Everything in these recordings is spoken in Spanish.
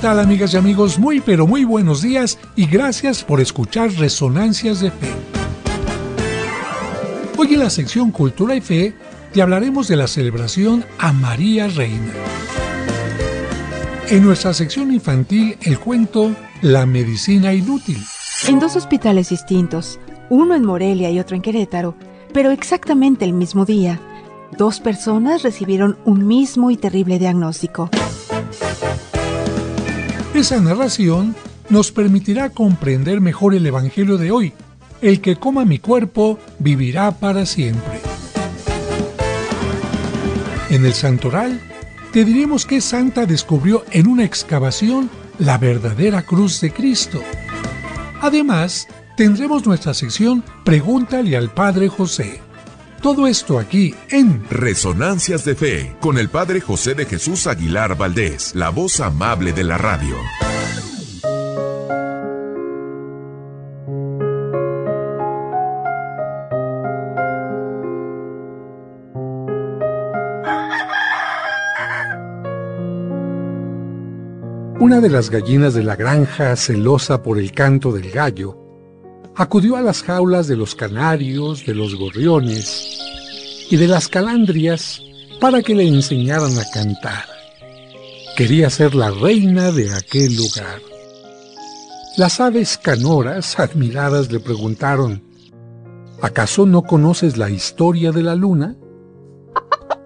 tal, amigas y amigos? Muy pero muy buenos días y gracias por escuchar Resonancias de Fe. Hoy en la sección Cultura y Fe te hablaremos de la celebración a María Reina. En nuestra sección infantil, el cuento La medicina inútil. En dos hospitales distintos, uno en Morelia y otro en Querétaro, pero exactamente el mismo día, dos personas recibieron un mismo y terrible diagnóstico. Esa narración nos permitirá comprender mejor el Evangelio de hoy. El que coma mi cuerpo vivirá para siempre. En el Santoral, te diremos que Santa descubrió en una excavación la verdadera cruz de Cristo. Además, tendremos nuestra sección Pregúntale al Padre José. Todo esto aquí en Resonancias de Fe, con el Padre José de Jesús Aguilar Valdés, la voz amable de la radio. Una de las gallinas de la granja, celosa por el canto del gallo, acudió a las jaulas de los canarios, de los gorriones y de las calandrias para que le enseñaran a cantar. Quería ser la reina de aquel lugar. Las aves canoras, admiradas, le preguntaron: ¿acaso no conoces la historia de la luna?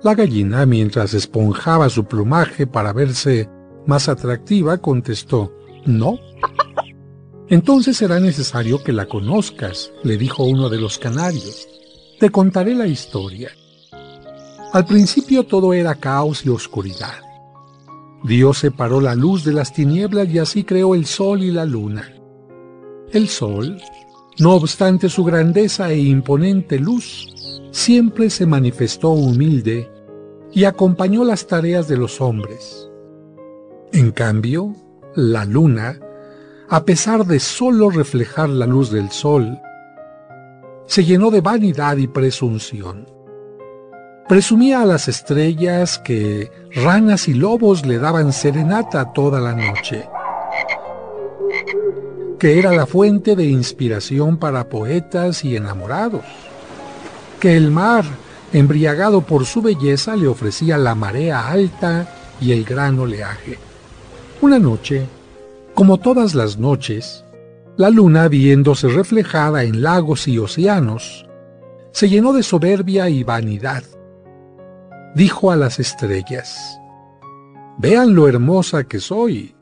La gallina, mientras esponjaba su plumaje para verse más atractiva, contestó: no. Entonces será necesario que la conozcas, le dijo uno de los canarios. Te contaré la historia. Al principio todo era caos y oscuridad. Dios separó la luz de las tinieblas y así creó el sol y la luna. El sol, no obstante su grandeza e imponente luz, siempre se manifestó humilde y acompañó las tareas de los hombres. En cambio, la luna, a pesar de solo reflejar la luz del sol, se llenó de vanidad y presunción. Presumía a las estrellas que ranas y lobos le daban serenata toda la noche, que era la fuente de inspiración para poetas y enamorados, que el mar, embriagado por su belleza, le ofrecía la marea alta y el gran oleaje. Una noche, como todas las noches, la luna, viéndose reflejada en lagos y océanos, se llenó de soberbia y vanidad. Dijo a las estrellas: «Vean lo hermosa que soy.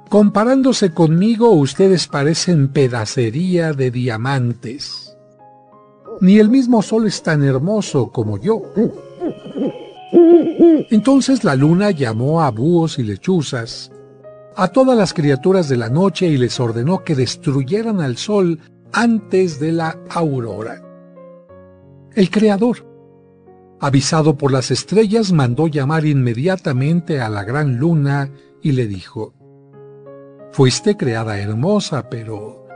Comparándose conmigo, ustedes parecen pedacería de diamantes. Ni el mismo sol es tan hermoso como yo». Entonces la luna llamó a búhos y lechuzas, a todas las criaturas de la noche, y les ordenó que destruyeran al sol antes de la aurora. El Creador, avisado por las estrellas, mandó llamar inmediatamente a la gran luna y le dijo: «Fuiste creada hermosa, pero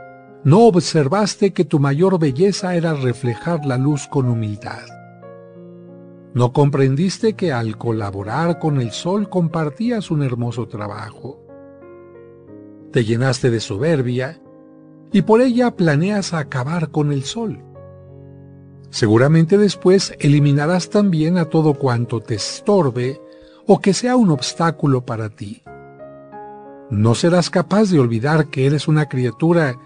no observaste que tu mayor belleza era reflejar la luz con humildad. No comprendiste que al colaborar con el sol compartías un hermoso trabajo. Te llenaste de soberbia y por ella planeas acabar con el sol. Seguramente después eliminarás también a todo cuanto te estorbe o que sea un obstáculo para ti. No serás capaz de olvidar que eres una criatura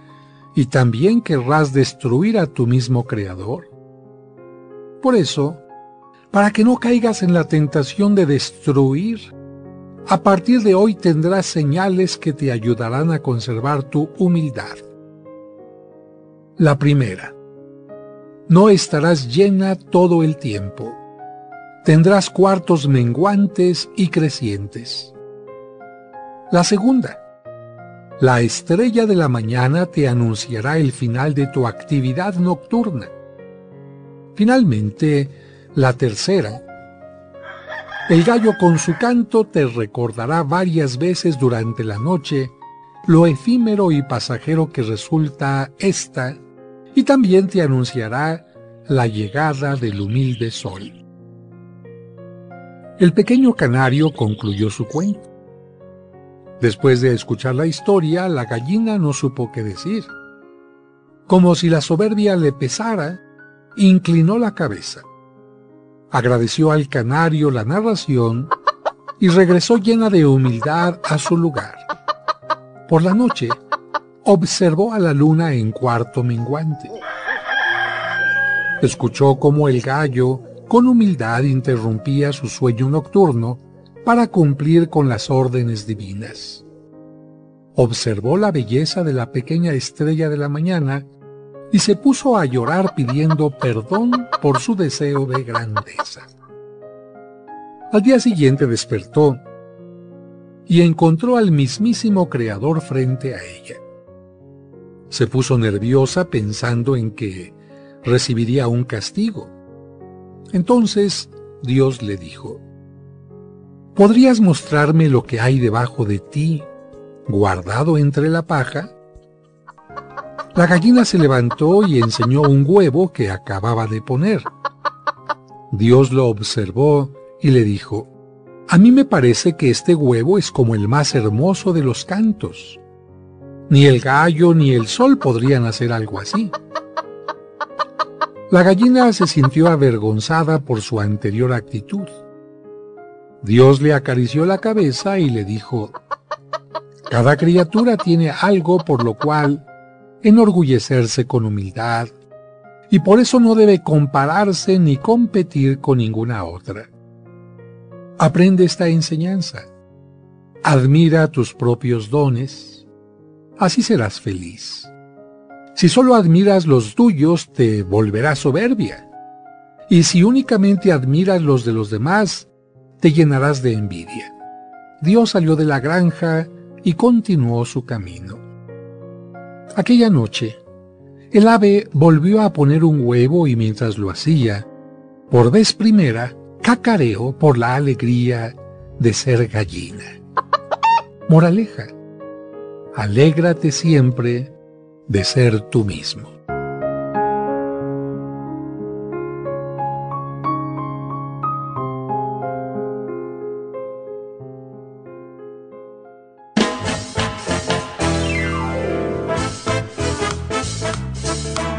y también querrás destruir a tu mismo Creador. Por eso, para que no caigas en la tentación de destruir, a partir de hoy tendrás señales que te ayudarán a conservar tu humildad. La primera: no estarás llena todo el tiempo. Tendrás cuartos menguantes y crecientes. La segunda: la estrella de la mañana te anunciará el final de tu actividad nocturna. Finalmente, la tercera: el gallo con su canto te recordará varias veces durante la noche lo efímero y pasajero que resulta esta, y también te anunciará la llegada del humilde sol. El pequeño canario concluyó su cuento. Después de escuchar la historia, la gallina no supo qué decir. Como si la soberbia le pesara, inclinó la cabeza. Agradeció al canario la narración y regresó llena de humildad a su lugar. Por la noche, observó a la luna en cuarto menguante. Escuchó cómo el gallo, con humildad, interrumpía su sueño nocturno para cumplir con las órdenes divinas. Observó la belleza de la pequeña estrella de la mañana y se puso a llorar pidiendo perdón por su deseo de grandeza. Al día siguiente despertó y encontró al mismísimo Creador frente a ella. Se puso nerviosa pensando en que recibiría un castigo. Entonces Dios le dijo: ¿podrías mostrarme lo que hay debajo de ti, guardado entre la paja? La gallina se levantó y enseñó un huevo que acababa de poner. Dios lo observó y le dijo: a mí me parece que este huevo es como el más hermoso de los cantos. Ni el gallo ni el sol podrían hacer algo así. La gallina se sintió avergonzada por su anterior actitud. Dios le acarició la cabeza y le dijo: cada criatura tiene algo por lo cual enorgullecerse con humildad, y por eso no debe compararse ni competir con ninguna otra. Aprende esta enseñanza. Admira tus propios dones, así serás feliz. Si solo admiras los tuyos, te volverás soberbia. Y si únicamente admiras los de los demás, te llenarás de envidia. Dios salió de la granja y continuó su camino. Aquella noche, el ave volvió a poner un huevo y mientras lo hacía, por vez primera, cacareó por la alegría de ser gallina. Moraleja: alégrate siempre de ser tú mismo.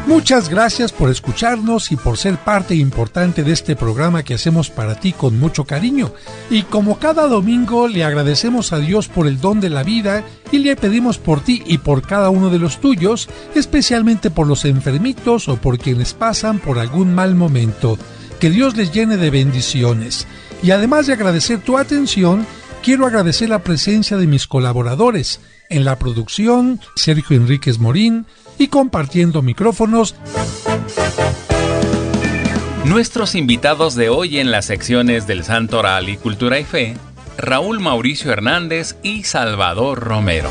Muchas gracias por escucharnos y por ser parte importante de este programa que hacemos para ti con mucho cariño. Y como cada domingo, le agradecemos a Dios por el don de la vida y le pedimos por ti y por cada uno de los tuyos, especialmente por los enfermitos o por quienes pasan por algún mal momento. Que Dios les llene de bendiciones. Y además de agradecer tu atención, quiero agradecer la presencia de mis colaboradores. En la producción, Sergio Enríquez Morín, y compartiendo micrófonos, nuestros invitados de hoy en las secciones del Santo Oral y Cultura y Fe, Raúl Mauricio Hernández y Salvador Romero.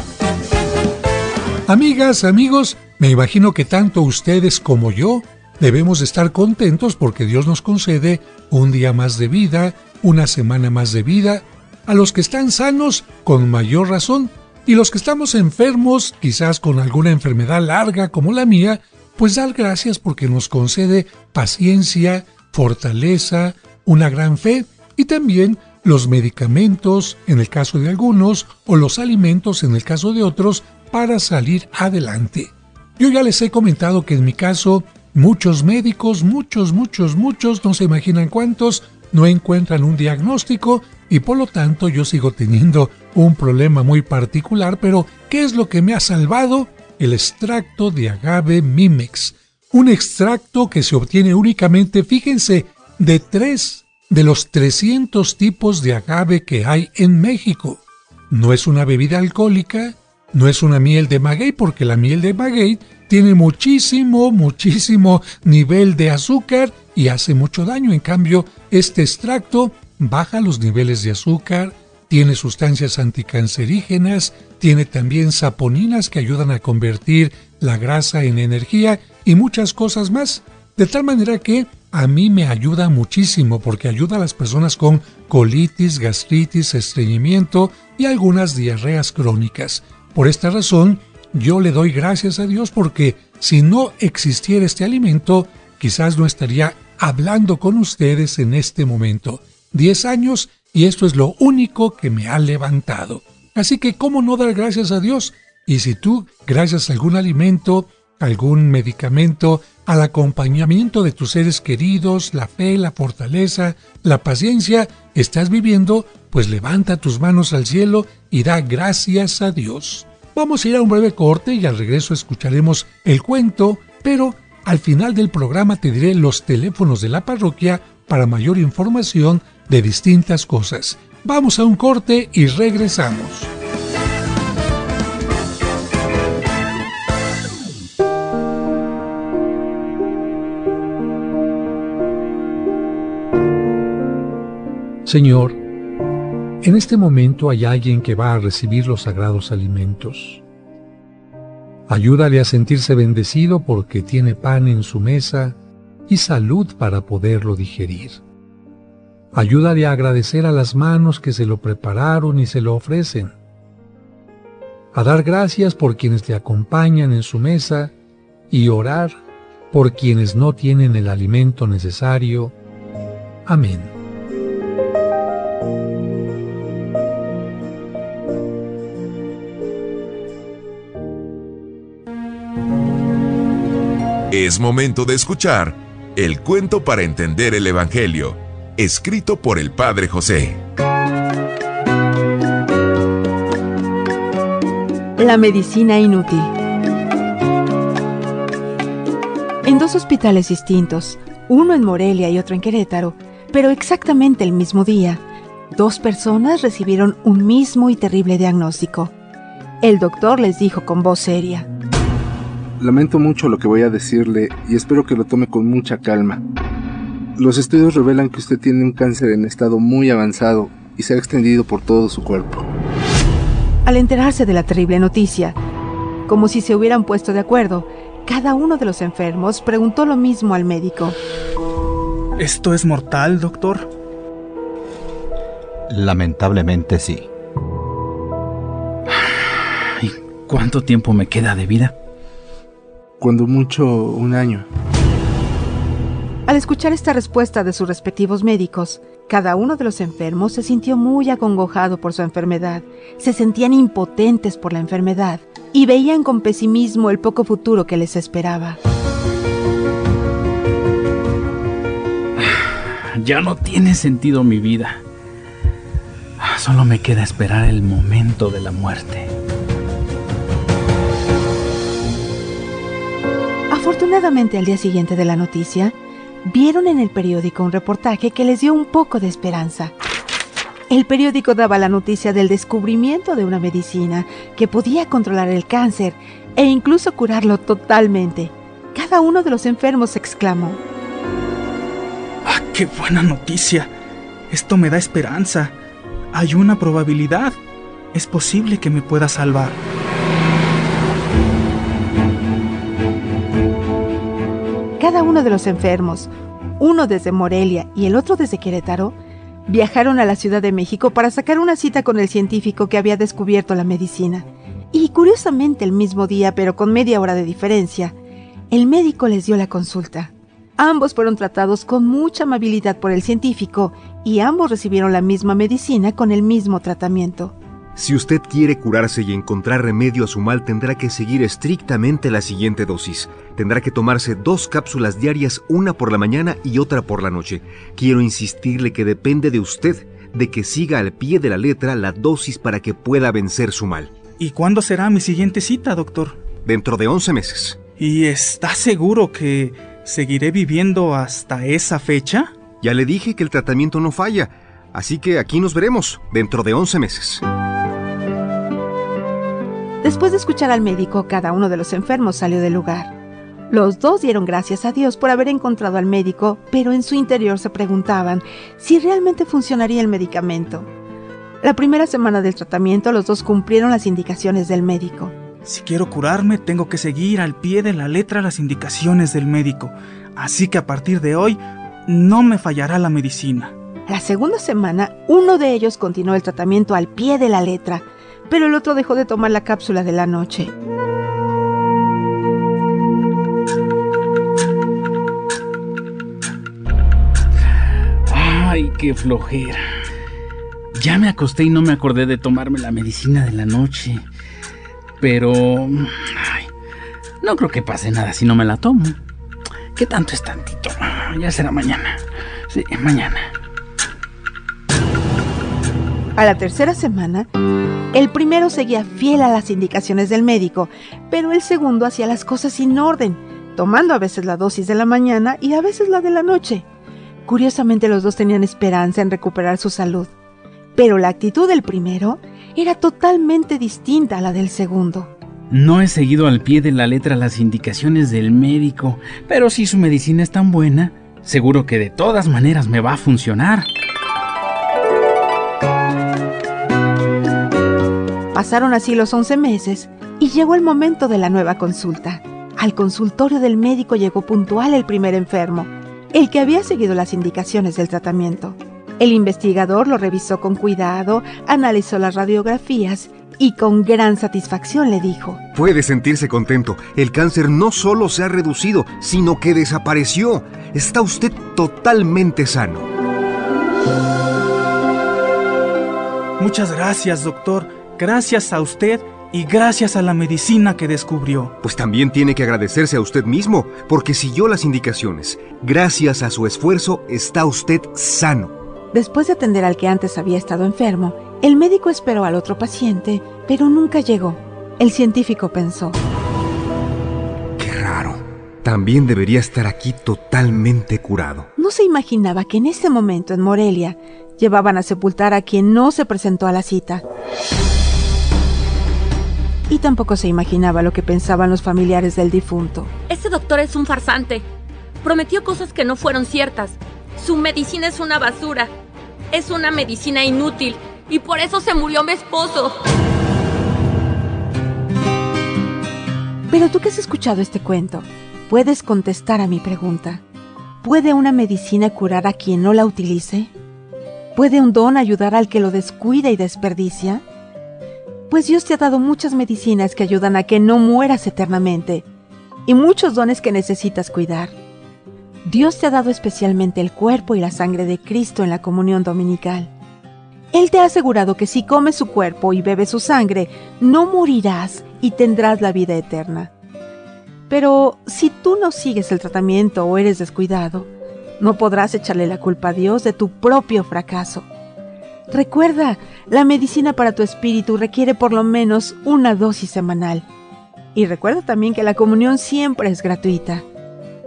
Amigas, amigos, me imagino que tanto ustedes como yo debemos estar contentos porque Dios nos concede un día más de vida, una semana más de vida. A los que están sanos, con mayor razón, y los que estamos enfermos, quizás con alguna enfermedad larga como la mía, pues dar gracias porque nos concede paciencia, fortaleza, una gran fe y también los medicamentos en el caso de algunos o los alimentos en el caso de otros para salir adelante. Yo ya les he comentado que en mi caso muchos médicos, muchos, no se imaginan cuántos, no encuentran un diagnóstico y por lo tanto yo sigo teniendo un problema muy particular, pero ¿qué es lo que me ha salvado? El extracto de agave Mimex, un extracto que se obtiene únicamente, fíjense, de 3 de los 300 tipos de agave que hay en México. No es una bebida alcohólica, no es una miel de maguey, porque la miel de maguey tiene muchísimo nivel de azúcar y hace mucho daño. En cambio, este extracto baja los niveles de azúcar, tiene sustancias anticancerígenas, tiene también saponinas que ayudan a convertir la grasa en energía y muchas cosas más. De tal manera que a mí me ayuda muchísimo porque ayuda a las personas con colitis, gastritis, estreñimiento y algunas diarreas crónicas. Por esta razón, yo le doy gracias a Dios porque si no existiera este alimento, quizás no estaría hablando con ustedes en este momento. 10 años y esto es lo único que me ha levantado. Así que, ¿cómo no dar gracias a Dios? Y si tú, gracias a algún alimento, algún medicamento, al acompañamiento de tus seres queridos, la fe, la fortaleza, la paciencia, estás viviendo, pues levanta tus manos al cielo y da gracias a Dios. Vamos a ir a un breve corte y al regreso escucharemos el cuento, pero al final del programa te diré los teléfonos de la parroquia para mayor información de distintas cosas. Vamos a un corte y regresamos. Señor, en este momento hay alguien que va a recibir los sagrados alimentos. Ayúdale a sentirse bendecido porque tiene pan en su mesa y salud para poderlo digerir. Ayúdale a agradecer a las manos que se lo prepararon y se lo ofrecen. A dar gracias por quienes le acompañan en su mesa y orar por quienes no tienen el alimento necesario. Amén. Es momento de escuchar el cuento para entender el Evangelio, escrito por el Padre José. La medicina inútil. En dos hospitales distintos, uno en Morelia y otro en Querétaro, pero exactamente el mismo día, dos personas recibieron un mismo y terrible diagnóstico. El doctor les dijo con voz seria: Lamento mucho lo que voy a decirle y espero que lo tome con mucha calma. Los estudios revelan que usted tiene un cáncer en estado muy avanzado y se ha extendido por todo su cuerpo. Al enterarse de la terrible noticia, como si se hubieran puesto de acuerdo, cada uno de los enfermos preguntó lo mismo al médico. ¿Esto es mortal, doctor? Lamentablemente sí. ¿Y cuánto tiempo me queda de vida? Cuando mucho, 1 año. Al escuchar esta respuesta de sus respectivos médicos, cada uno de los enfermos se sintió muy acongojado por su enfermedad, se sentían impotentes por la enfermedad y veían con pesimismo el poco futuro que les esperaba. Ya no tiene sentido mi vida. Solo me queda esperar el momento de la muerte. Afortunadamente, al día siguiente de la noticia, vieron en el periódico un reportaje que les dio un poco de esperanza. El periódico daba la noticia del descubrimiento de una medicina que podía controlar el cáncer e incluso curarlo totalmente. Cada uno de los enfermos exclamó: ¡Ah, qué buena noticia! Esto me da esperanza. Hay una probabilidad. Es posible que me pueda salvar. Cada uno de los enfermos, uno desde Morelia y el otro desde Querétaro, viajaron a la Ciudad de México para sacar una cita con el científico que había descubierto la medicina. Y curiosamente el mismo día, pero con media hora de diferencia, el médico les dio la consulta. Ambos fueron tratados con mucha amabilidad por el científico y ambos recibieron la misma medicina con el mismo tratamiento. Si usted quiere curarse y encontrar remedio a su mal, tendrá que seguir estrictamente la siguiente dosis. Tendrá que tomarse 2 cápsulas diarias, una por la mañana y otra por la noche. Quiero insistirle que depende de usted, de que siga al pie de la letra la dosis para que pueda vencer su mal. ¿Y cuándo será mi siguiente cita, doctor? Dentro de 11 meses. ¿Y está seguro que seguiré viviendo hasta esa fecha? Ya le dije que el tratamiento no falla, así que aquí nos veremos, dentro de 11 meses. Después de escuchar al médico, cada uno de los enfermos salió del lugar. Los dos dieron gracias a Dios por haber encontrado al médico, pero en su interior se preguntaban si realmente funcionaría el medicamento. La primera semana del tratamiento, los dos cumplieron las indicaciones del médico. Si quiero curarme, tengo que seguir al pie de la letra las indicaciones del médico. Así que a partir de hoy, no me fallará la medicina. La segunda semana, uno de ellos continuó el tratamiento al pie de la letra, pero el otro dejó de tomar la cápsula de la noche. ¡Ay, qué flojera! Ya me acosté y no me acordé de tomarme la medicina de la noche. Pero... no creo que pase nada si no me la tomo. ¿Qué tanto es tantito? Ya será mañana. Sí, mañana. A la tercera semana, el primero seguía fiel a las indicaciones del médico, pero el segundo hacía las cosas sin orden, tomando a veces la dosis de la mañana y a veces la de la noche. Curiosamente, los dos tenían esperanza en recuperar su salud, pero la actitud del primero era totalmente distinta a la del segundo. No he seguido al pie de la letra las indicaciones del médico, pero si su medicina es tan buena, seguro que de todas maneras me va a funcionar. Pasaron así los 11 meses y llegó el momento de la nueva consulta. Al consultorio del médico llegó puntual el primer enfermo, el que había seguido las indicaciones del tratamiento. El investigador lo revisó con cuidado, analizó las radiografías y con gran satisfacción le dijo: Puede sentirse contento. El cáncer no solo se ha reducido, sino que desapareció. Está usted totalmente sano. Muchas gracias, doctor. Gracias a usted y gracias a la medicina que descubrió. Pues también tiene que agradecerse a usted mismo, porque siguió las indicaciones. Gracias a su esfuerzo está usted sano. Después de atender al que antes había estado enfermo, el médico esperó al otro paciente, pero nunca llegó. El científico pensó: qué raro. También debería estar aquí totalmente curado. No se imaginaba que en ese momento en Morelia llevaban a sepultar a quien no se presentó a la cita. Y tampoco se imaginaba lo que pensaban los familiares del difunto. Ese doctor es un farsante. Prometió cosas que no fueron ciertas. Su medicina es una basura. Es una medicina inútil. Y por eso se murió mi esposo. Pero tú que has escuchado este cuento, puedes contestar a mi pregunta. ¿Puede una medicina curar a quien no la utilice? ¿Puede un don ayudar al que lo descuida y desperdicia? Pues Dios te ha dado muchas medicinas que ayudan a que no mueras eternamente y muchos dones que necesitas cuidar. Dios te ha dado especialmente el cuerpo y la sangre de Cristo en la comunión dominical. Él te ha asegurado que si comes su cuerpo y bebes su sangre, no morirás y tendrás la vida eterna. Pero si tú no sigues el tratamiento o eres descuidado, no podrás echarle la culpa a Dios de tu propio fracaso. Recuerda, la medicina para tu espíritu requiere por lo menos una dosis semanal. Y recuerda también que la comunión siempre es gratuita,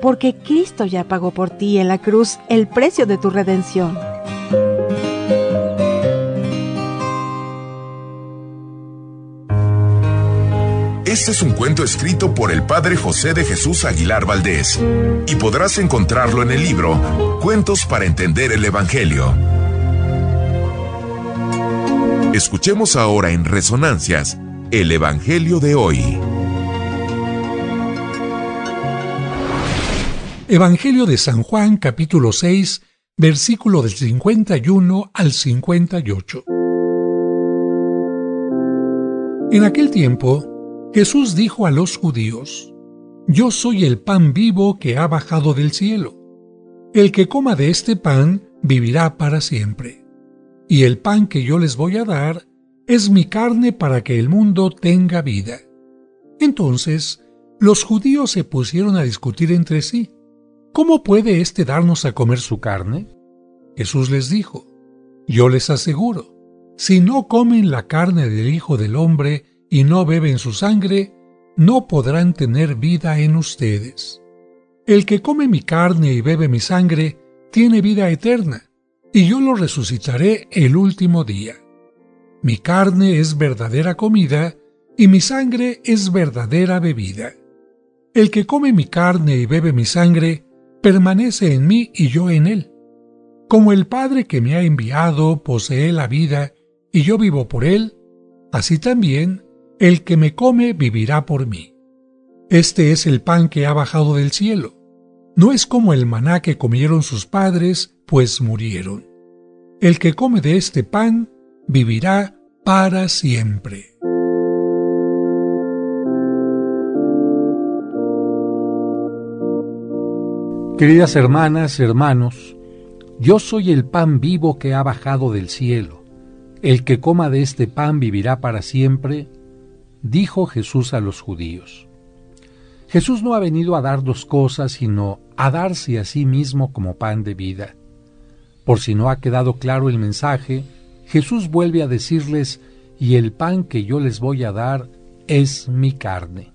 porque Cristo ya pagó por ti en la cruz el precio de tu redención. Este es un cuento escrito por el padre José de Jesús Aguilar Valdés y podrás encontrarlo en el libro Cuentos para entender el Evangelio. Escuchemos ahora en Resonancias el Evangelio de hoy. Evangelio de San Juan, capítulo 6, versículo del 51 al 58. En aquel tiempo, Jesús dijo a los judíos: Yo soy el pan vivo que ha bajado del cielo. El que coma de este pan vivirá para siempre. Y el pan que yo les voy a dar es mi carne para que el mundo tenga vida. Entonces, los judíos se pusieron a discutir entre sí: ¿Cómo puede éste darnos a comer su carne? Jesús les dijo: Yo les aseguro, si no comen la carne del Hijo del Hombre y no beben su sangre, no podrán tener vida en ustedes. El que come mi carne y bebe mi sangre tiene vida eterna, y yo lo resucitaré el último día. Mi carne es verdadera comida, y mi sangre es verdadera bebida. El que come mi carne y bebe mi sangre, permanece en mí y yo en él. Como el Padre que me ha enviado posee la vida, y yo vivo por él, así también el que me come vivirá por mí. Este es el pan que ha bajado del cielo. No es como el maná que comieron sus padres, pues murieron. El que come de este pan vivirá para siempre. Queridas hermanas, hermanos, yo soy el pan vivo que ha bajado del cielo. el que coma de este pan vivirá para siempre, dijo Jesús a los judíos. Jesús no ha venido a dar dos cosas, sino a darse a sí mismo como pan de vida. Por si no ha quedado claro el mensaje, Jesús vuelve a decirles, y el pan que yo les voy a dar es mi carne.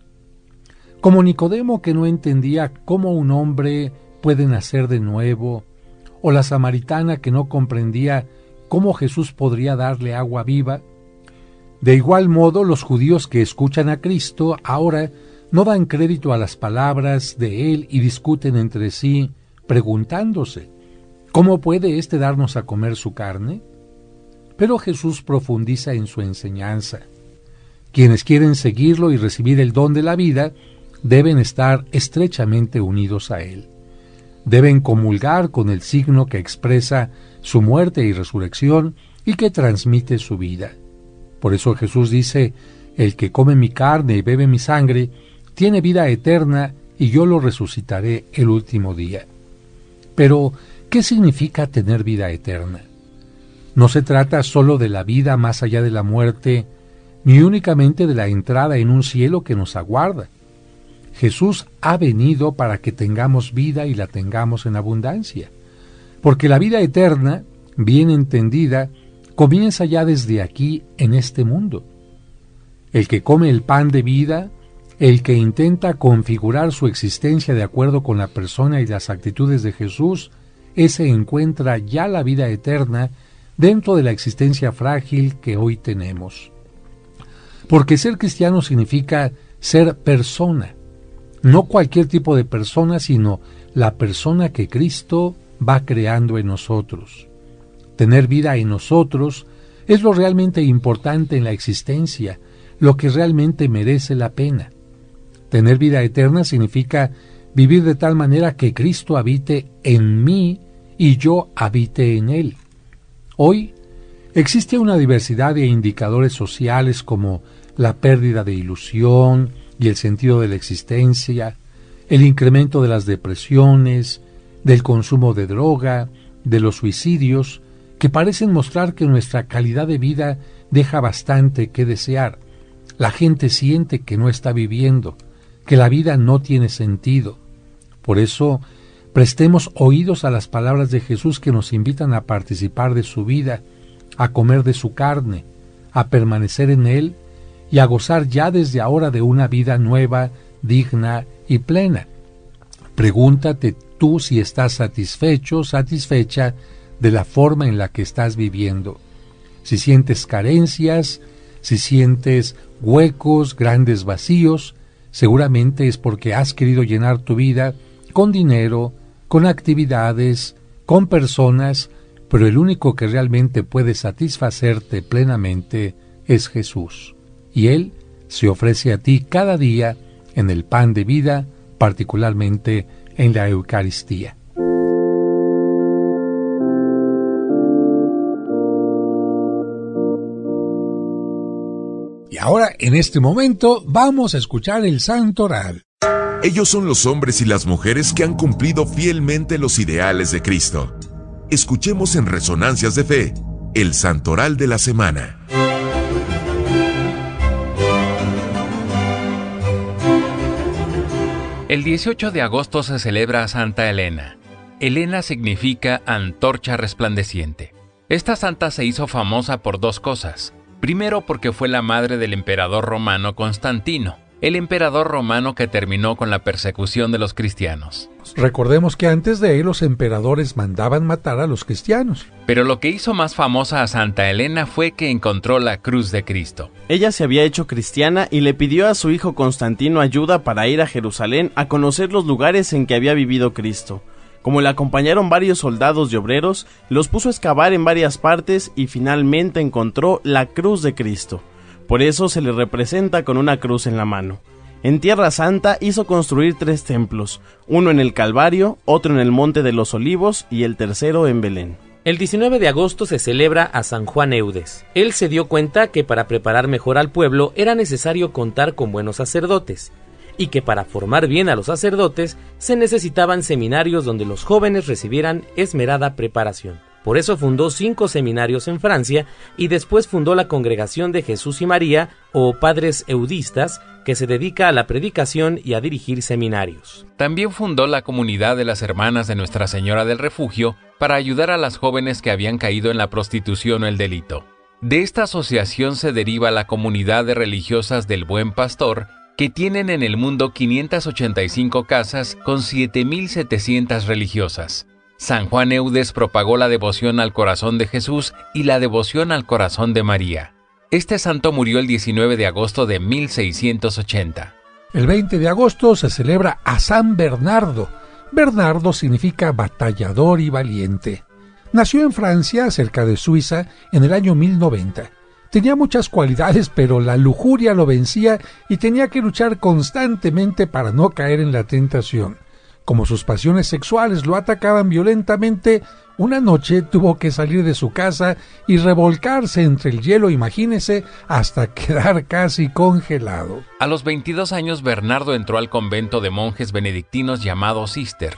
Como Nicodemo, que no entendía cómo un hombre puede nacer de nuevo, o la samaritana que no comprendía cómo Jesús podría darle agua viva, de igual modo los judíos que escuchan a Cristo ahora no dan crédito a las palabras de Él y discuten entre sí, preguntándose, ¿cómo puede éste darnos a comer su carne? Pero Jesús profundiza en su enseñanza. Quienes quieren seguirlo y recibir el don de la vida deben estar estrechamente unidos a Él. Deben comulgar con el signo que expresa su muerte y resurrección y que transmite su vida. Por eso Jesús dice, el que come mi carne y bebe mi sangre, tiene vida eterna y yo lo resucitaré el último día. Pero, ¿qué significa tener vida eterna? No se trata solo de la vida más allá de la muerte, ni únicamente de la entrada en un cielo que nos aguarda. Jesús ha venido para que tengamos vida y la tengamos en abundancia, porque la vida eterna, bien entendida, comienza ya desde aquí en este mundo. El que come el pan de vida, el que intenta configurar su existencia de acuerdo con la persona y las actitudes de Jesús, ese encuentra ya la vida eterna dentro de la existencia frágil que hoy tenemos. Porque ser cristiano significa ser persona, no cualquier tipo de persona, sino la persona que Cristo va creando en nosotros. Tener vida en nosotros es lo realmente importante en la existencia, lo que realmente merece la pena. Tener vida eterna significa vivir de tal manera que Cristo habite en mí y yo habite en Él. Hoy existe una diversidad de indicadores sociales como la pérdida de ilusión y el sentido de la existencia, el incremento de las depresiones, del consumo de droga, de los suicidios, que parecen mostrar que nuestra calidad de vida deja bastante que desear. La gente siente que no está viviendo, que la vida no tiene sentido. Por eso, prestemos oídos a las palabras de Jesús que nos invitan a participar de su vida, a comer de su carne, a permanecer en Él y a gozar ya desde ahora de una vida nueva, digna y plena. Pregúntate tú si estás satisfecho, satisfecha de la forma en la que estás viviendo. Si sientes carencias, si sientes huecos, grandes vacíos, seguramente es porque has querido llenar tu vida con dinero, con actividades, con personas, pero el único que realmente puede satisfacerte plenamente es Jesús. Y Él se ofrece a ti cada día en el pan de vida, particularmente en la Eucaristía. Y ahora, en este momento, vamos a escuchar el Santoral. Ellos son los hombres y las mujeres que han cumplido fielmente los ideales de Cristo. Escuchemos en Resonancias de Fe, el Santoral de la semana. El 18 de agosto se celebra a Santa Elena. Elena significa antorcha resplandeciente. Esta santa se hizo famosa por dos cosas. Primero, porque fue la madre del emperador romano Constantino, el emperador romano que terminó con la persecución de los cristianos. Recordemos que antes de él los emperadores mandaban matar a los cristianos. Pero lo que hizo más famosa a Santa Elena fue que encontró la cruz de Cristo. Ella se había hecho cristiana y le pidió a su hijo Constantino ayuda para ir a Jerusalén a conocer los lugares en que había vivido Cristo. Como le acompañaron varios soldados y obreros, los puso a excavar en varias partes y finalmente encontró la cruz de Cristo. Por eso se le representa con una cruz en la mano. En Tierra Santa hizo construir 3 templos, uno en el Calvario, otro en el Monte de los Olivos y el tercero en Belén. El 19 de agosto se celebra a San Juan Eudes. Él se dio cuenta que para preparar mejor al pueblo era necesario contar con buenos sacerdotes, y que para formar bien a los sacerdotes se necesitaban seminarios donde los jóvenes recibieran esmerada preparación. Por eso fundó 5 seminarios en Francia y después fundó la Congregación de Jesús y María, o Padres Eudistas, que se dedica a la predicación y a dirigir seminarios. También fundó la Comunidad de las Hermanas de Nuestra Señora del Refugio para ayudar a las jóvenes que habían caído en la prostitución o el delito. De esta asociación se deriva la Comunidad de Religiosas del Buen Pastor, que tienen en el mundo 585 casas con 7.700 religiosas. San Juan Eudes propagó la devoción al corazón de Jesús y la devoción al corazón de María. Este santo murió el 19 de agosto de 1680. El 20 de agosto se celebra a San Bernardo. Bernardo significa batallador y valiente. Nació en Francia, cerca de Suiza, en el año 1090. Tenía muchas cualidades, pero la lujuria lo vencía y tenía que luchar constantemente para no caer en la tentación. Como sus pasiones sexuales lo atacaban violentamente, una noche tuvo que salir de su casa y revolcarse entre el hielo, imagínese, hasta quedar casi congelado. A los 22 años, Bernardo entró al convento de monjes benedictinos llamado Cister.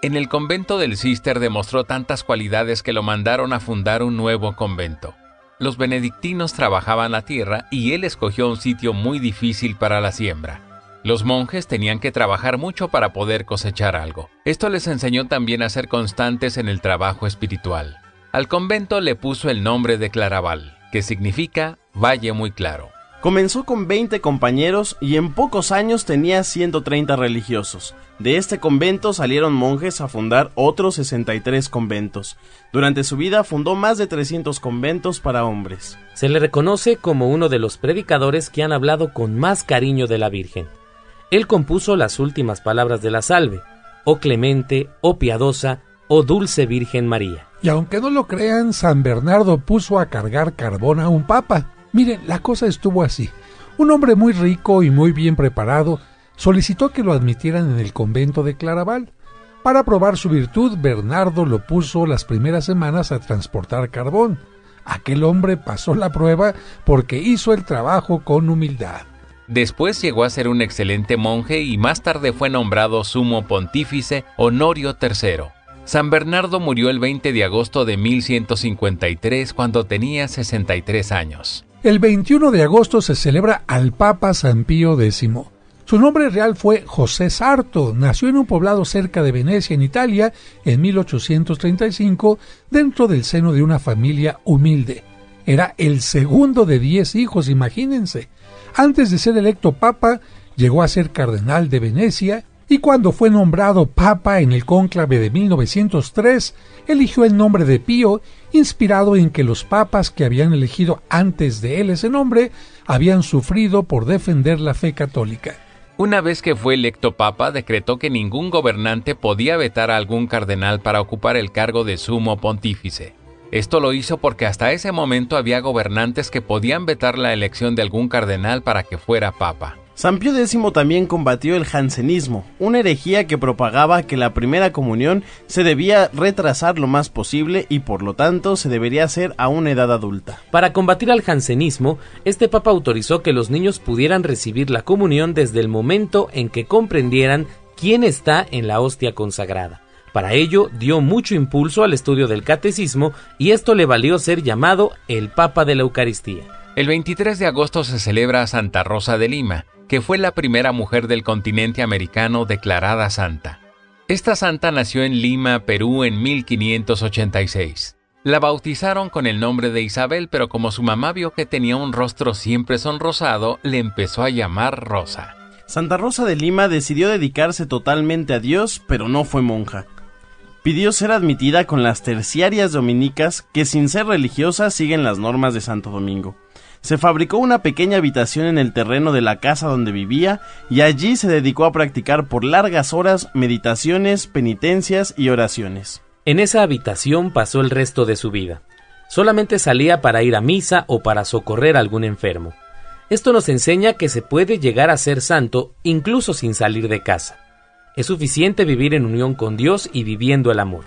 En el convento del Cister demostró tantas cualidades que lo mandaron a fundar un nuevo convento. Los benedictinos trabajaban la tierra y él escogió un sitio muy difícil para la siembra. Los monjes tenían que trabajar mucho para poder cosechar algo. Esto les enseñó también a ser constantes en el trabajo espiritual. Al convento le puso el nombre de Claraval, que significa Valle Muy Claro. Comenzó con 20 compañeros y en pocos años tenía 130 religiosos. De este convento salieron monjes a fundar otros 63 conventos. Durante su vida fundó más de 300 conventos para hombres. Se le reconoce como uno de los predicadores que han hablado con más cariño de la Virgen. Él compuso las últimas palabras de la salve: «Oh clemente, oh piadosa, oh dulce Virgen María». Y aunque no lo crean, San Bernardo puso a cargar carbón a un papa. Miren, la cosa estuvo así. Un hombre muy rico y muy bien preparado solicitó que lo admitieran en el convento de Claraval. Para probar su virtud, Bernardo lo puso las primeras semanas a transportar carbón. Aquel hombre pasó la prueba porque hizo el trabajo con humildad. Después llegó a ser un excelente monje y más tarde fue nombrado sumo pontífice Honorio III. San Bernardo murió el 20 de agosto de 1153 cuando tenía 63 años. El 21 de agosto se celebra al Papa San Pío X. Su nombre real fue José Sarto. Nació en un poblado cerca de Venecia, en Italia, en 1835, dentro del seno de una familia humilde. Era el segundo de 10 hijos, imagínense. Antes de ser electo papa, llegó a ser cardenal de Venecia, y cuando fue nombrado papa en el cónclave de 1903, eligió el nombre de Pío, inspirado en que los papas que habían elegido antes de él ese nombre habían sufrido por defender la fe católica. Una vez que fue electo papa, decretó que ningún gobernante podía vetar a algún cardenal para ocupar el cargo de sumo pontífice. Esto lo hizo porque hasta ese momento había gobernantes que podían vetar la elección de algún cardenal para que fuera papa. San Pío X también combatió el jansenismo, una herejía que propagaba que la primera comunión se debía retrasar lo más posible y por lo tanto se debería hacer a una edad adulta. Para combatir al jansenismo, este papa autorizó que los niños pudieran recibir la comunión desde el momento en que comprendieran quién está en la hostia consagrada. Para ello dio mucho impulso al estudio del catecismo y esto le valió ser llamado el Papa de la Eucaristía. El 23 de agosto se celebra a Santa Rosa de Lima, que fue la primera mujer del continente americano declarada santa. Esta santa nació en Lima, Perú, en 1586. La bautizaron con el nombre de Isabel, pero como su mamá vio que tenía un rostro siempre sonrosado, le empezó a llamar Rosa. Santa Rosa de Lima decidió dedicarse totalmente a Dios, pero no fue monja. Pidió ser admitida con las terciarias dominicas que sin ser religiosas siguen las normas de Santo Domingo. Se fabricó una pequeña habitación en el terreno de la casa donde vivía y allí se dedicó a practicar por largas horas meditaciones, penitencias y oraciones. En esa habitación pasó el resto de su vida. Solamente salía para ir a misa o para socorrer a algún enfermo. Esto nos enseña que se puede llegar a ser santo incluso sin salir de casa. Es suficiente vivir en unión con Dios y viviendo el amor.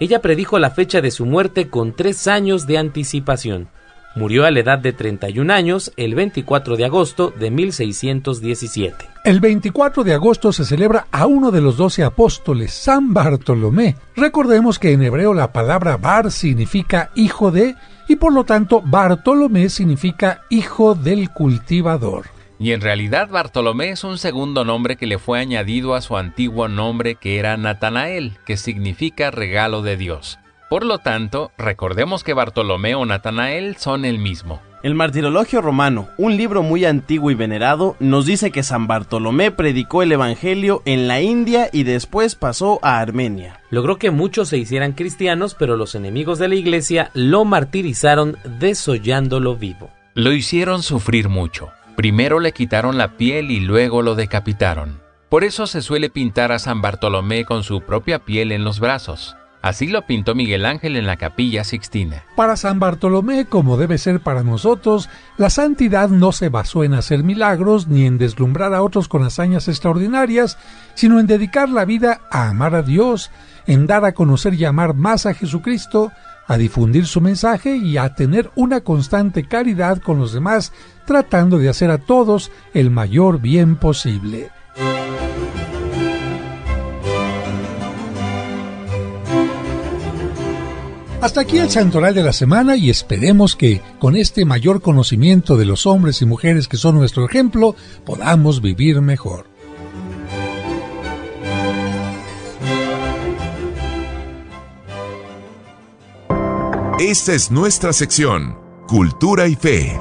Ella predijo la fecha de su muerte con 3 años de anticipación. Murió a la edad de 31 años el 24 de agosto de 1617. El 24 de agosto se celebra a uno de los 12 apóstoles, San Bartolomé. Recordemos que en hebreo la palabra bar significa hijo de, y por lo tanto Bartolomé significa hijo del cultivador. Y en realidad Bartolomé es un segundo nombre que le fue añadido a su antiguo nombre, que era Natanael, que significa regalo de Dios. Por lo tanto, recordemos que Bartolomé o Natanael son el mismo. El Martirologio Romano, un libro muy antiguo y venerado, nos dice que San Bartolomé predicó el Evangelio en la India y después pasó a Armenia. Logró que muchos se hicieran cristianos, pero los enemigos de la iglesia lo martirizaron desollándolo vivo. Lo hicieron sufrir mucho. Primero le quitaron la piel y luego lo decapitaron. Por eso se suele pintar a San Bartolomé con su propia piel en los brazos. Así lo pintó Miguel Ángel en la Capilla Sixtina. Para San Bartolomé, como debe ser para nosotros, la santidad no se basó en hacer milagros ni en deslumbrar a otros con hazañas extraordinarias, sino en dedicar la vida a amar a Dios, en dar a conocer y amar más a Jesucristo, a difundir su mensaje y a tener una constante caridad con los demás, tratando de hacer a todos el mayor bien posible. Hasta aquí el santoral de la semana, y esperemos que con este mayor conocimiento de los hombres y mujeres que son nuestro ejemplo, podamos vivir mejor. Esta es nuestra sección, Cultura y Fe.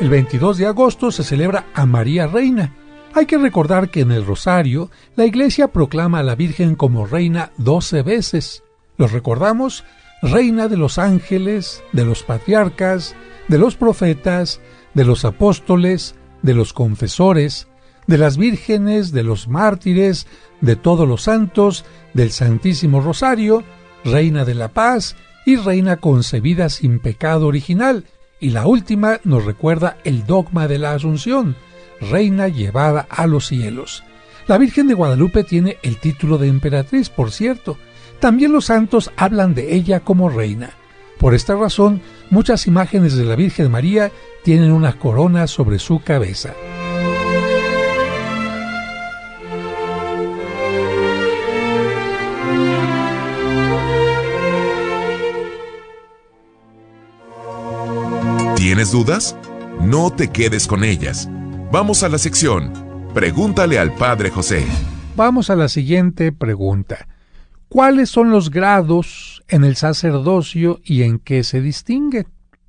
El 22 de agosto se celebra a María Reina. Hay que recordar que en el Rosario, la Iglesia proclama a la Virgen como Reina 12 veces. ¿Los recordamos? Reina de los ángeles, de los patriarcas, de los profetas, de los apóstoles, de los confesores, de las vírgenes, de los mártires, de todos los santos, del Santísimo Rosario, Reina de la Paz y Reina concebida sin pecado original. Y la última nos recuerda el dogma de la Asunción, Reina llevada a los cielos. La Virgen de Guadalupe tiene el título de emperatriz, por cierto. También los santos hablan de ella como reina. Por esta razón, muchas imágenes de la Virgen María tienen una corona sobre su cabeza. ¿Tienes dudas? No te quedes con ellas. Vamos a la sección Pregúntale al Padre José. Vamos a la siguiente pregunta. ¿Cuáles son los grados en el sacerdocio y en qué se distinguen?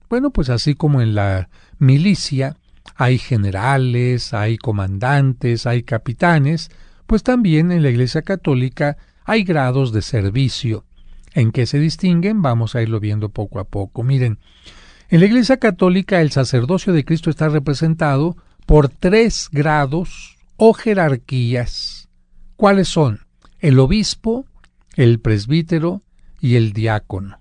Bueno, pues así como en la milicia hay generales, hay comandantes, hay capitanes, pues también en la Iglesia Católica hay grados de servicio. ¿En qué se distinguen? Vamos a irlo viendo poco a poco. Miren, en la Iglesia Católica el sacerdocio de Cristo está representado por 3 grados o jerarquías. ¿Cuáles son? El obispo, el presbítero y el diácono.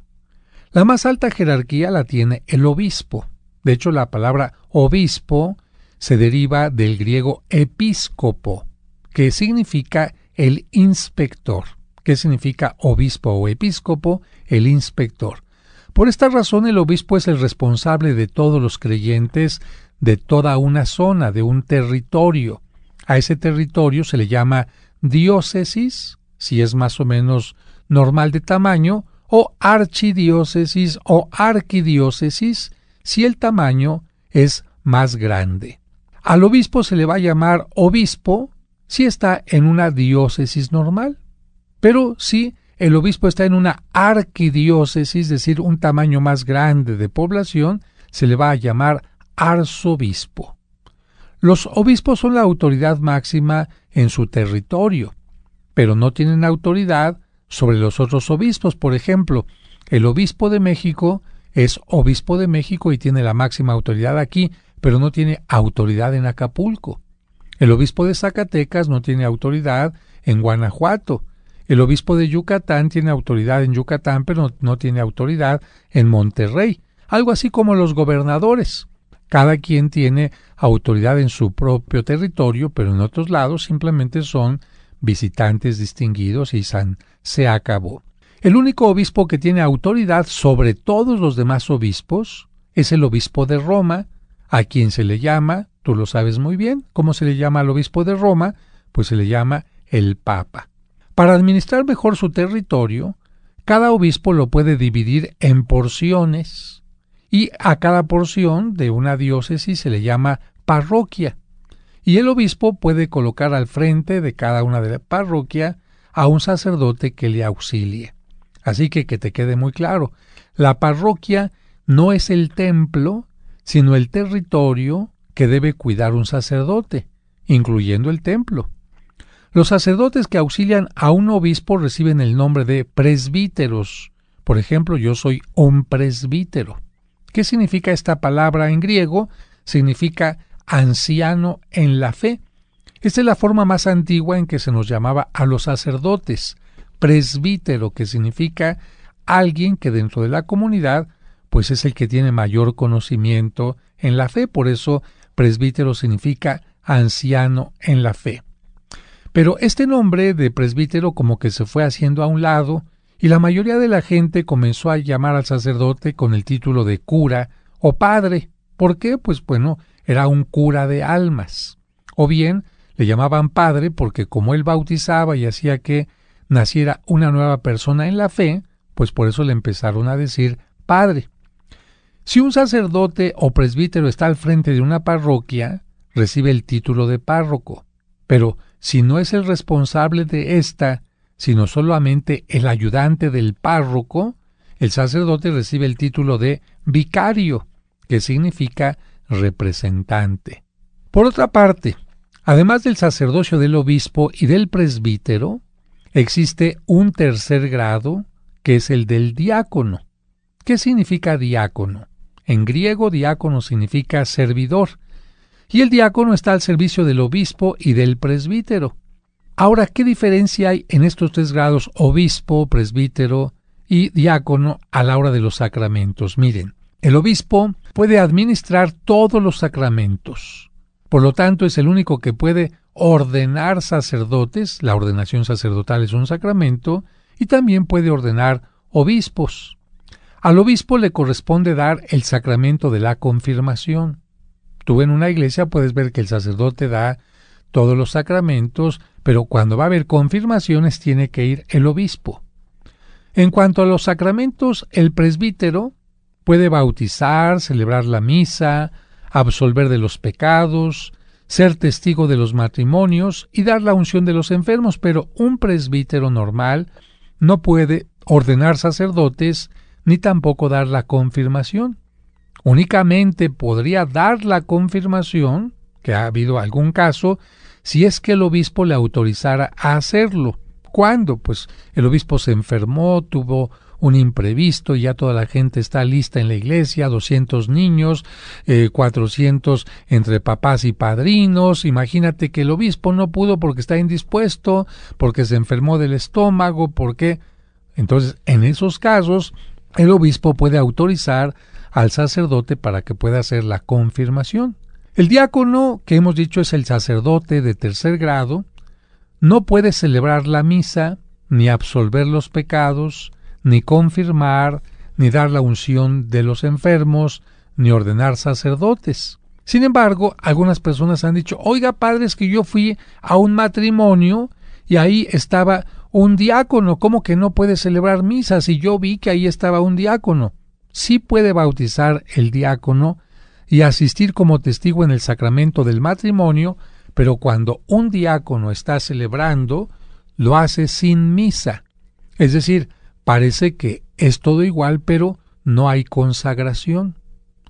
La más alta jerarquía la tiene el obispo. De hecho, la palabra obispo se deriva del griego episcopo, que significa el inspector. ¿Qué significa obispo o episcopo? El inspector. Por esta razón, el obispo es el responsable de todos los creyentes de toda una zona, de un territorio. A ese territorio se le llama diócesis, si es más o menos normal de tamaño, o archidiócesis o arquidiócesis, si el tamaño es más grande. Al obispo se le va a llamar obispo si está en una diócesis normal, pero si el obispo está en una arquidiócesis, es decir, un tamaño más grande de población, se le va a llamar arzobispo. Los obispos son la autoridad máxima en su territorio, pero no tienen autoridad sobre los otros obispos. Por ejemplo, el obispo de México es obispo de México y tiene la máxima autoridad aquí, pero no tiene autoridad en Acapulco. El obispo de Zacatecas no tiene autoridad en Guanajuato. El obispo de Yucatán tiene autoridad en Yucatán, pero no tiene autoridad en Monterrey. Algo así como los gobernadores. Cada quien tiene autoridad en su propio territorio, pero en otros lados simplemente son visitantes distinguidos y se acabó. El único obispo que tiene autoridad sobre todos los demás obispos es el obispo de Roma, a quien se le llama, tú lo sabes muy bien, ¿cómo se le llama al obispo de Roma? Pues se le llama el Papa. Para administrar mejor su territorio, cada obispo lo puede dividir en porciones, y a cada porción de una diócesis se le llama parroquia, y el obispo puede colocar al frente de cada una de la parroquia a un sacerdote que le auxilie. Así que te quede muy claro, la parroquia no es el templo, sino el territorio que debe cuidar un sacerdote, incluyendo el templo. Los sacerdotes que auxilian a un obispo reciben el nombre de presbíteros. Por ejemplo, yo soy un presbítero. ¿Qué significa esta palabra en griego? Significa anciano en la fe. Esta es la forma más antigua en que se nos llamaba a los sacerdotes. Presbítero, que significa alguien que dentro de la comunidad pues es el que tiene mayor conocimiento en la fe. Por eso presbítero significa anciano en la fe. Pero este nombre de presbítero como que se fue haciendo a un lado y la mayoría de la gente comenzó a llamar al sacerdote con el título de cura o padre. ¿Por qué? Pues bueno, era un cura de almas. O bien le llamaban padre porque como él bautizaba y hacía que naciera una nueva persona en la fe, pues por eso le empezaron a decir padre. Si un sacerdote o presbítero está al frente de una parroquia, recibe el título de párroco. Pero si no es el responsable de esta, sino solamente el ayudante del párroco, el sacerdote recibe el título de vicario, que significa representante. Por otra parte, además del sacerdocio del obispo y del presbítero, existe un tercer grado, que es el del diácono. ¿Qué significa diácono? En griego, diácono significa servidor, y el diácono está al servicio del obispo y del presbítero. Ahora, ¿qué diferencia hay en estos tres grados, obispo, presbítero y diácono, a la hora de los sacramentos? Miren, el obispo puede administrar todos los sacramentos. Por lo tanto, es el único que puede ordenar sacerdotes. La ordenación sacerdotal es un sacramento, y también puede ordenar obispos. Al obispo le corresponde dar el sacramento de la confirmación. Tú en una iglesia puedes ver que el sacerdote da todos los sacramentos, pero cuando va a haber confirmaciones tiene que ir el obispo. En cuanto a los sacramentos, el presbítero puede bautizar, celebrar la misa, absolver de los pecados, ser testigo de los matrimonios y dar la unción de los enfermos, pero un presbítero normal no puede ordenar sacerdotes ni tampoco dar la confirmación. Únicamente podría dar la confirmación, que ha habido algún caso, si es que el obispo le autorizara a hacerlo. ¿Cuándo? Pues el obispo se enfermó, tuvo un imprevisto y ya toda la gente está lista en la iglesia, 200 niños, 400 entre papás y padrinos. Imagínate que el obispo no pudo porque está indispuesto, porque se enfermó del estómago, porque... Entonces, en esos casos, el obispo puede autorizar al sacerdote para que pueda hacer la confirmación. El diácono, que hemos dicho es el sacerdote de tercer grado, no puede celebrar la misa, ni absolver los pecados, ni confirmar, ni dar la unción de los enfermos, ni ordenar sacerdotes. Sin embargo, algunas personas han dicho, oiga, padre, es que yo fui a un matrimonio y ahí estaba un diácono, ¿cómo que no puede celebrar misas? Y yo vi que ahí estaba un diácono. Sí puede bautizar el diácono y asistir como testigo en el sacramento del matrimonio, pero cuando un diácono está celebrando, lo hace sin misa. Es decir, parece que es todo igual, pero no hay consagración.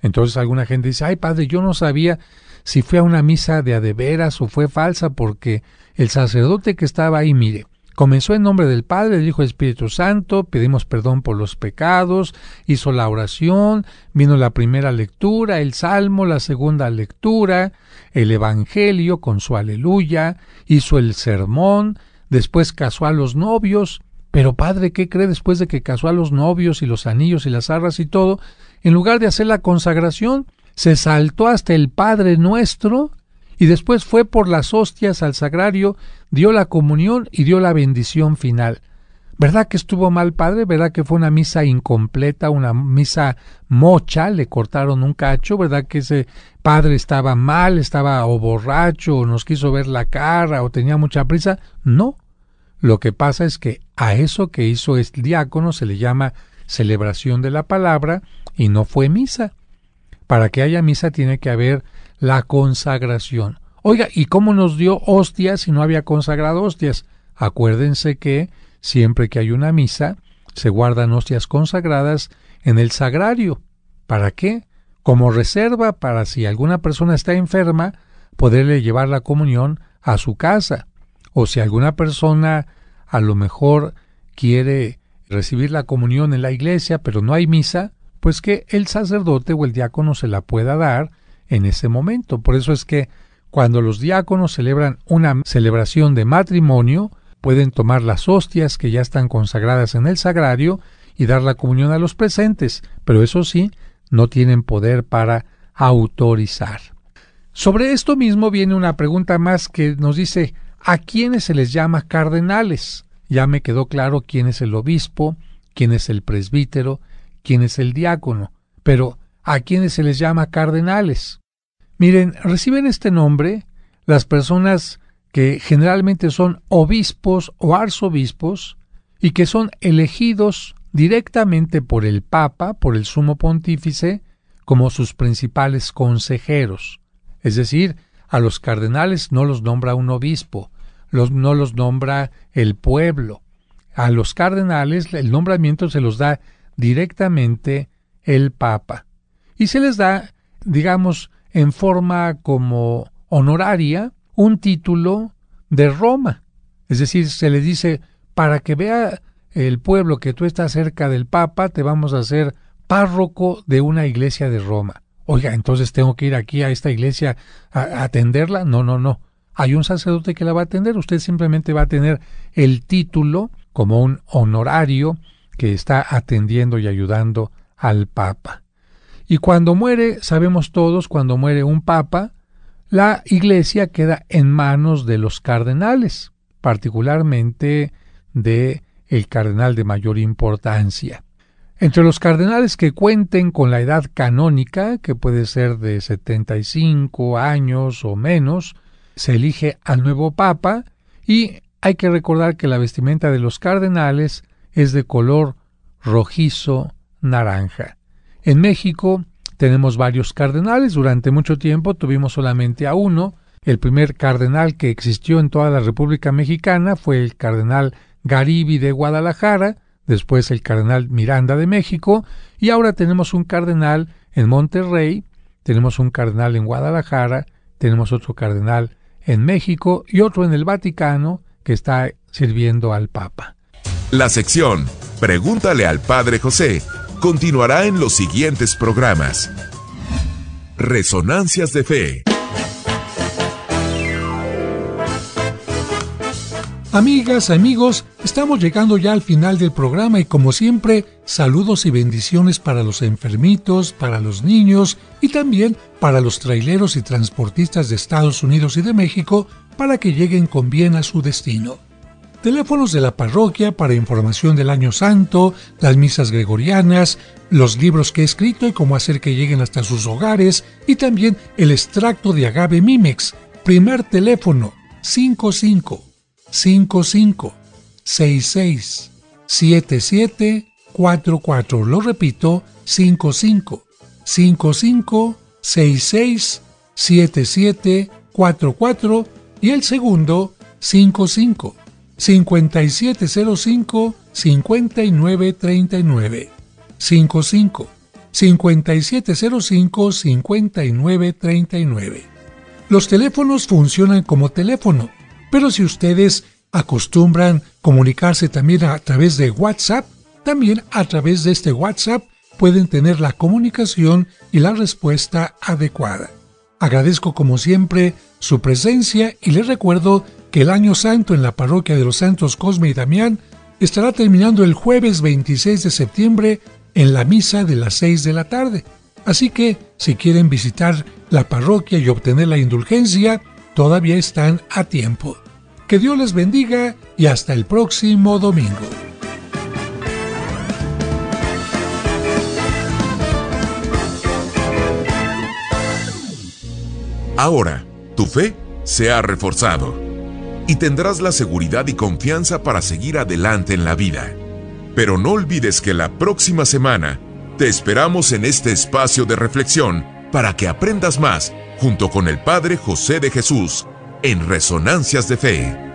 Entonces alguna gente dice, ay padre, yo no sabía si fue a una misa de a de veras o fue falsa, porque el sacerdote que estaba ahí, mire, comenzó en nombre del Padre, del Hijo y del Espíritu Santo, pedimos perdón por los pecados, hizo la oración, vino la primera lectura, el Salmo, la segunda lectura, el Evangelio con su aleluya, hizo el sermón, después casó a los novios. Pero padre, ¿qué cree? Después de que casó a los novios y los anillos y las arras y todo, en lugar de hacer la consagración, se saltó hasta el Padre Nuestro y después fue por las hostias al sagrario, dio la comunión y dio la bendición final. ¿Verdad que estuvo mal, padre? ¿Verdad que fue una misa incompleta, una misa mocha? Le cortaron un cacho, ¿verdad que ese padre estaba mal, estaba o borracho, o nos quiso ver la cara, o tenía mucha prisa? No. Lo que pasa es que a eso que hizo el diácono se le llama celebración de la palabra y no fue misa. Para que haya misa tiene que haber la consagración. Oiga, ¿y cómo nos dio hostias si no había consagrado hostias? Acuérdense que siempre que hay una misa, se guardan hostias consagradas en el sagrario. ¿Para qué? Como reserva para si alguna persona está enferma, poderle llevar la comunión a su casa. O si alguna persona a lo mejor quiere recibir la comunión en la iglesia, pero no hay misa, pues que el sacerdote o el diácono se la pueda dar en ese momento. Por eso es que cuando los diáconos celebran una celebración de matrimonio, pueden tomar las hostias que ya están consagradas en el sagrario y dar la comunión a los presentes, pero eso sí, no tienen poder para autorizar. Sobre esto mismo viene una pregunta más que nos dice, ¿a quiénes se les llama cardenales? Ya me quedó claro quién es el obispo, quién es el presbítero, quién es el diácono, pero ¿a quiénes se les llama cardenales? Miren, reciben este nombre las personas que generalmente son obispos o arzobispos y que son elegidos directamente por el Papa, por el Sumo Pontífice, como sus principales consejeros. Es decir, a los cardenales no los nombra un obispo, no los nombra el pueblo. A los cardenales el nombramiento se los da directamente el Papa. Y se les da, digamos, en forma como honoraria, un título de Roma. Es decir, se le dice, para que vea el pueblo que tú estás cerca del Papa, te vamos a hacer párroco de una iglesia de Roma. Oiga, entonces tengo que ir aquí a esta iglesia a atenderla. No. Hay un sacerdote que la va a atender. Usted simplemente va a tener el título como un honorario que está atendiendo y ayudando al Papa. Y cuando muere, sabemos todos, cuando muere un Papa, la iglesia queda en manos de los cardenales, particularmente de el cardenal de mayor importancia. Entre los cardenales que cuenten con la edad canónica, que puede ser de 75 años o menos, se elige al nuevo Papa y hay que recordar que la vestimenta de los cardenales es de color rojizo naranja. En México tenemos varios cardenales. Durante mucho tiempo tuvimos solamente a uno. El primer cardenal que existió en toda la República Mexicana fue el cardenal Garibi de Guadalajara, después el cardenal Miranda de México, y ahora tenemos un cardenal en Monterrey, tenemos un cardenal en Guadalajara, tenemos otro cardenal en México y otro en el Vaticano que está sirviendo al Papa. La sección Pregúntale al Padre José continuará en los siguientes programas. Resonancias de Fe. Amigas, amigos, estamos llegando ya al final del programa y como siempre, saludos y bendiciones para los enfermitos, para los niños y también para los traileros y transportistas de Estados Unidos y de México para que lleguen con bien a su destino. Teléfonos de la parroquia para información del Año Santo, las misas gregorianas, los libros que he escrito y cómo hacer que lleguen hasta sus hogares y también el extracto de Agave Mimex. Primer teléfono 55-55-66-7744. Lo repito, 55-66-7744 y el segundo 55-5705-5939. 55-5705-5939. Los teléfonos funcionan como teléfono, pero si ustedes acostumbran comunicarse también a través de WhatsApp, también a través de este WhatsApp pueden tener la comunicación y la respuesta adecuada. Agradezco como siempre su presencia y les recuerdo que el Año Santo en la parroquia de los Santos Cosme y Damián estará terminando el jueves 26 de septiembre en la misa de las 6 de la tarde. Así que, si quieren visitar la parroquia y obtener la indulgencia, todavía están a tiempo. Que Dios les bendiga y hasta el próximo domingo. Ahora, tu fe se ha reforzado y tendrás la seguridad y confianza para seguir adelante en la vida. Pero no olvides que la próxima semana te esperamos en este espacio de reflexión para que aprendas más junto con el Padre José de Jesús en Resonancias de Fe.